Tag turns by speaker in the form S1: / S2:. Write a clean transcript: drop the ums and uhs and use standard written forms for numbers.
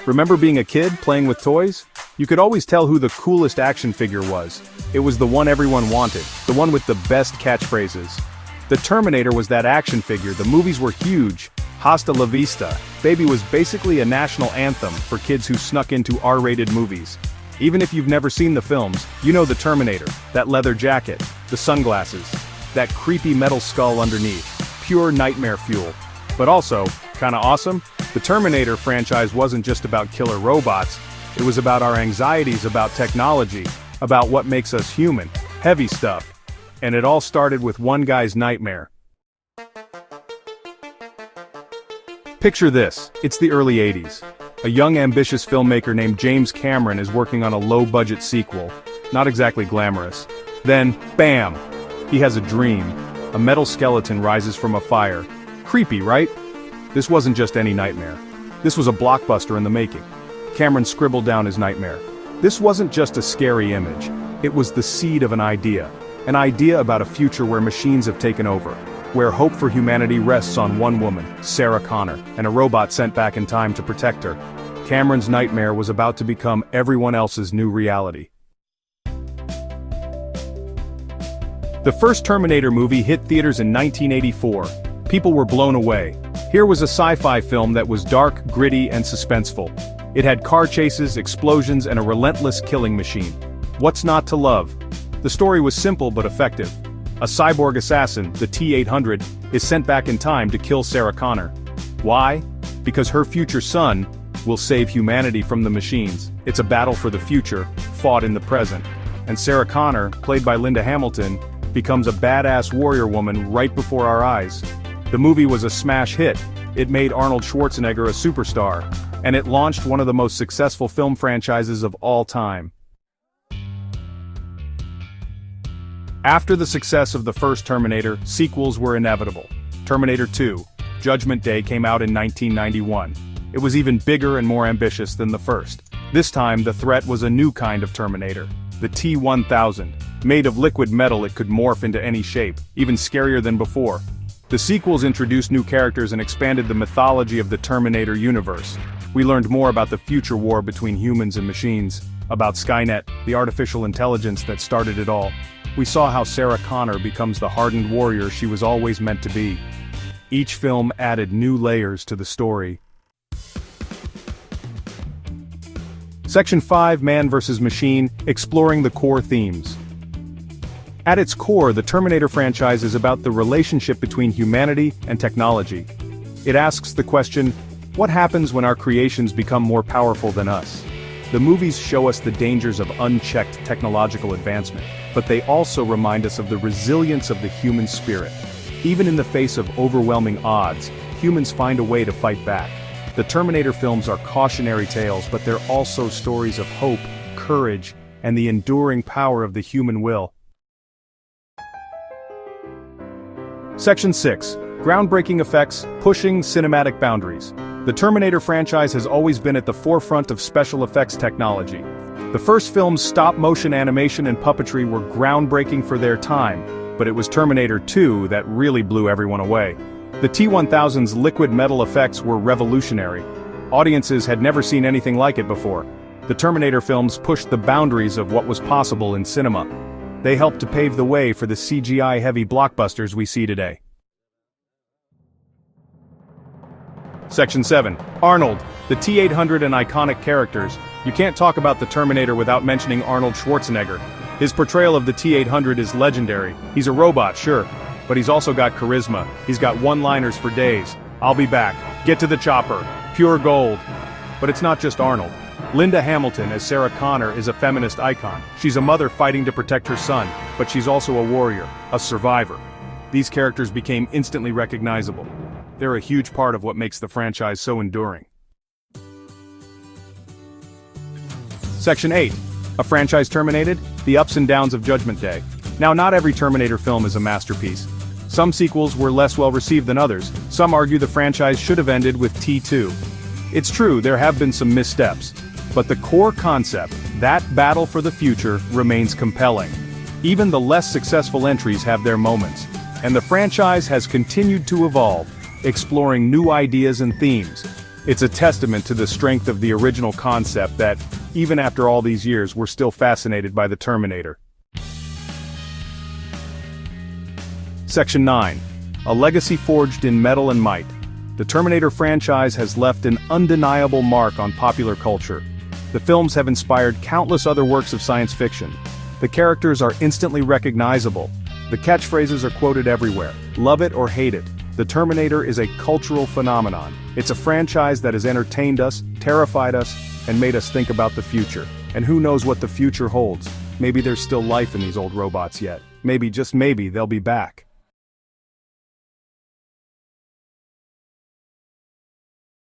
S1: Remember being a kid, playing with toys? You could always tell who the coolest action figure was. It was the one everyone wanted, the one with the best catchphrases. The Terminator was that action figure. The movies were huge. Hasta la vista, baby was basically a national anthem for kids who snuck into R-rated movies. Even if you've never seen the films, you know the Terminator, that leather jacket, the sunglasses, that creepy metal skull underneath, pure nightmare fuel. But also, kinda awesome, the Terminator franchise wasn't just about killer robots, it was about our anxieties about technology, about what makes us human, heavy stuff. And it all started with one guy's nightmare. Picture this, it's the early 80s. A young ambitious filmmaker named James Cameron is working on a low-budget sequel. Not exactly glamorous. Then, bam! He has a dream. A metal skeleton rises from a fire. Creepy, right? This wasn't just any nightmare. This was a blockbuster in the making. Cameron scribbled down his nightmare. This wasn't just a scary image. It was the seed of an idea. An idea about a future where machines have taken over. Where hope for humanity rests on one woman, Sarah Connor, and a robot sent back in time to protect her. Cameron's nightmare was about to become everyone else's new reality. The first Terminator movie hit theaters in 1984. People were blown away. Here was a sci-fi film that was dark, gritty, and suspenseful. It had car chases, explosions, and a relentless killing machine. What's not to love? The story was simple but effective. A cyborg assassin, the T-800, is sent back in time to kill Sarah Connor. Why? Because her future son will save humanity from the machines. It's a battle for the future, fought in the present. And Sarah Connor, played by Linda Hamilton, becomes a badass warrior woman right before our eyes. The movie was a smash hit. It made Arnold Schwarzenegger a superstar. And it launched one of the most successful film franchises of all time. After the success of the first Terminator, sequels were inevitable. Terminator 2, Judgment Day came out in 1991. It was even bigger and more ambitious than the first. This time the threat was a new kind of Terminator, the T-1000. Made of liquid metal, it could morph into any shape, even scarier than before. The sequels introduced new characters and expanded the mythology of the Terminator universe. We learned more about the future war between humans and machines, about Skynet, the artificial intelligence that started it all. We saw how Sarah Connor becomes the hardened warrior she was always meant to be. Each film added new layers to the story. Section 5, Man vs. Machine, exploring the core themes. At its core, the Terminator franchise is about the relationship between humanity and technology. It asks the question, what happens when our creations become more powerful than us? The movies show us the dangers of unchecked technological advancement, but they also remind us of the resilience of the human spirit. Even in the face of overwhelming odds, humans find a way to fight back. The Terminator films are cautionary tales, but they're also stories of hope, courage, and the enduring power of the human will. Section 6. Groundbreaking effects, pushing cinematic boundaries. The Terminator franchise has always been at the forefront of special effects technology. The first film's stop-motion animation and puppetry were groundbreaking for their time, but it was Terminator 2 that really blew everyone away. The T-1000's liquid metal effects were revolutionary. Audiences had never seen anything like it before. The Terminator films pushed the boundaries of what was possible in cinema. They helped to pave the way for the CGI-heavy blockbusters we see today. Section 7. Arnold, the T-800 and iconic characters. You can't talk about the Terminator without mentioning Arnold Schwarzenegger. His portrayal of the T-800 is legendary. He's a robot, sure, but he's also got charisma. He's got one-liners for days. I'll be back. Get to the chopper. Pure gold. But it's not just Arnold. Linda Hamilton as Sarah Connor is a feminist icon. She's a mother fighting to protect her son, but she's also a warrior, a survivor. These characters became instantly recognizable. They're a huge part of what makes the franchise so enduring. Section 8. A franchise terminated? The ups and downs of Judgment Day. Now, not every Terminator film is a masterpiece. Some sequels were less well received than others. Some argue the franchise should have ended with T2. It's true, there have been some missteps. But the core concept, that battle for the future, remains compelling. Even the less successful entries have their moments. And the franchise has continued to evolve, exploring new ideas and themes. It's a testament to the strength of the original concept that, even after all these years, we're still fascinated by the Terminator. Section 9. A legacy forged in metal and might. The Terminator franchise has left an undeniable mark on popular culture. The films have inspired countless other works of science fiction. The characters are instantly recognizable. The catchphrases are quoted everywhere. Love it or hate it, the Terminator is a cultural phenomenon. It's a franchise that has entertained us, terrified us, and made us think about the future. And who knows what the future holds? Maybe there's still life in these old robots yet. Maybe, just maybe, they'll be back.